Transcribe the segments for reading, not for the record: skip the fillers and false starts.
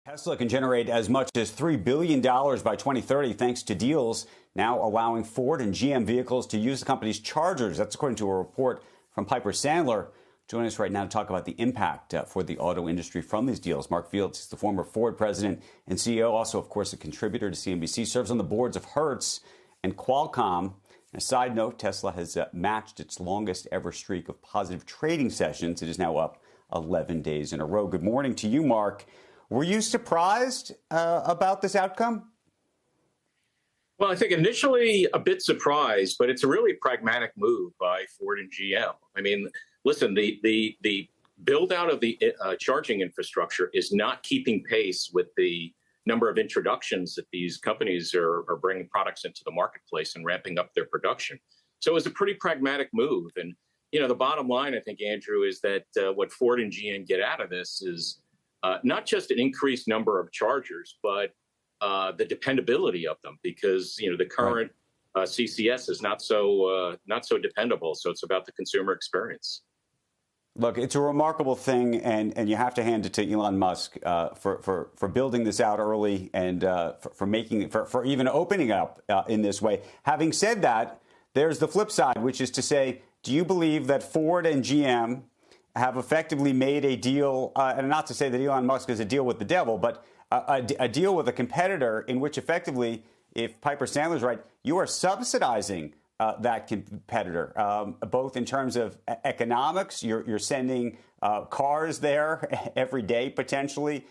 Tesla can generate as much as $3 billion by 2030 thanks to deals now allowing Ford and GM vehicles to use the company's chargers. That's according to a report from Piper Sandler. Joining us right now to talk about the impact for the auto industry from these deals. Mark Fields is the former Ford president and CEO, also, of course, a contributor to CNBC, serves on the boards of Hertz and Qualcomm. A side note, Tesla has matched its longest ever streak of positive trading sessions. It is now up 11 days in a row. Good morning to you, Mark. Were you surprised about this outcome? Well, I think initially a bit surprised, but it's a really pragmatic move by Ford and GM. I mean, listen, the build out of the charging infrastructure is not keeping pace with the number of introductions that these companies are bringing products into the marketplace and ramping up their production. So it was a pretty pragmatic move. And, you know, the bottom line, I think, Andrew, is that what Ford and GM get out of this is not just an increased number of chargers, but the dependability of them, because, you know, the current CCS is not so dependable. So it's about the consumer experience. Look, it's a remarkable thing, and you have to hand it to Elon Musk for building this out early and for even opening up in this way. Having said that, there's the flip side, which is to say, do you believe that Ford and GM have effectively made a deal, and not to say that Elon Musk is a deal with the devil, but a deal with a competitor in which effectively, if Piper Sandler's right, you are subsidizing that competitor, both in terms of economics, you're sending cars there every day, potentially,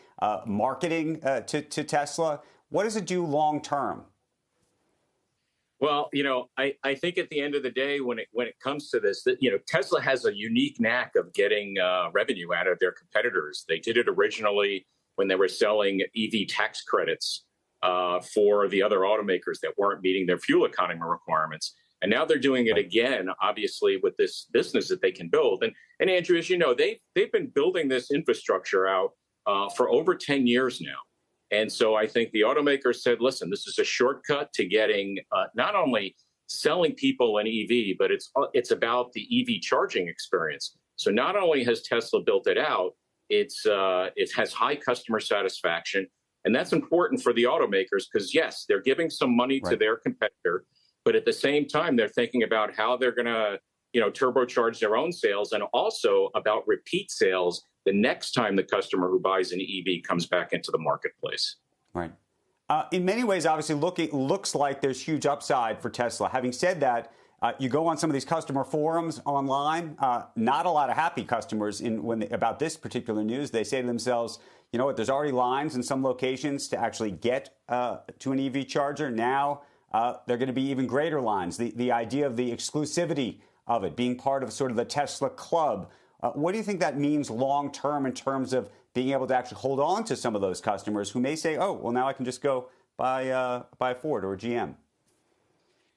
marketing to Tesla. What does it do long term? Well, you know, I think at the end of the day, when it comes to this, that, you know, Tesla has a unique knack of getting revenue out of their competitors. They did it originally when they were selling EV tax credits for the other automakers that weren't meeting their fuel economy requirements. And now they're doing it again, obviously, with this business that they can build. And Andrew, as you know, they've been building this infrastructure out for over 10 years now. And so I think the automakers said, listen, this is a shortcut to getting not only selling people an EV, but it's about the EV charging experience. So not only has Tesla built it out, it has high customer satisfaction. And that's important for the automakers because, yes, they're giving some money to their competitor, but at the same time, they're thinking about how they're going to, you know, turbocharge their own sales and also about repeat sales the next time the customer who buys an EV comes back into the marketplace. Right. In many ways, obviously, looks like there's huge upside for Tesla. Having said that, you go on some of these customer forums online, not a lot of happy customers about this particular news. They say to themselves, you know what, there's already lines in some locations to actually get to an EV charger. Now, there are going to be even greater lines. The idea of the exclusivity of it, being part of sort of the Tesla club. What do you think that means long term in terms of being able to actually hold on to some of those customers who may say, oh, well, now I can just go buy Ford or GM?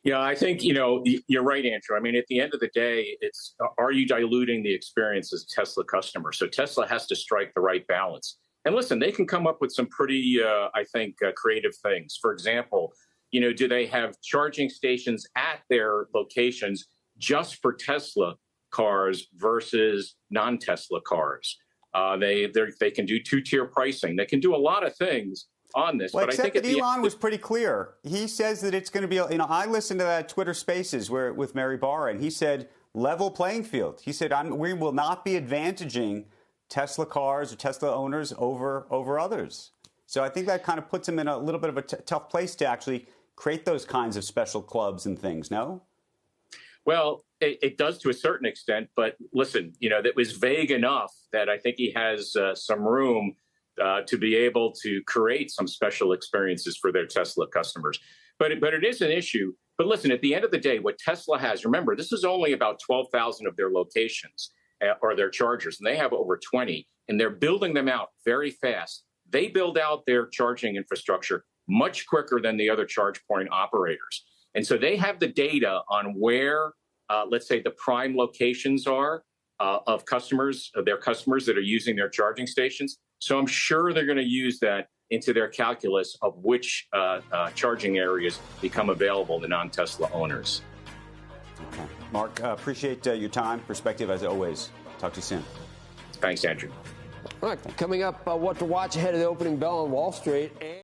Yeah, I think, you know, you're right, Andrew. I mean, at the end of the day, it's are you diluting the experience as a Tesla customer? So Tesla has to strike the right balance. And listen, they can come up with some pretty, I think, creative things. For example, you know, do they have charging stations at their locations just for Tesla cars versus non-Tesla cars? They can do two-tier pricing. They can do a lot of things on this. Well, but except I think that Elon was pretty clear. He says that it's going to be, you know, I listened to that Twitter Spaces with Mary Barra, and he said level playing field. He said we will not be advantaging Tesla cars or Tesla owners over others. So I think that kind of puts him in a little bit of a tough place to actually create those kinds of special clubs and things, no? Well, it does to a certain extent. But listen, you know, that was vague enough that I think he has some room to be able to create some special experiences for their Tesla customers. But it is an issue. But listen, at the end of the day, what Tesla has, remember, this is only about 12,000 of their locations or their chargers, and they have over 20, and they're building them out very fast. They build out their charging infrastructure much quicker than the other charge point operators. And so they have the data on where, let's say, the prime locations are of their customers that are using their charging stations. So I'm sure they're going to use that into their calculus of which charging areas become available to non-Tesla owners. Okay. Mark, appreciate your time, perspective as always. Talk to you soon. Thanks, Andrew. All right, coming up, what to watch ahead of the opening bell on Wall Street.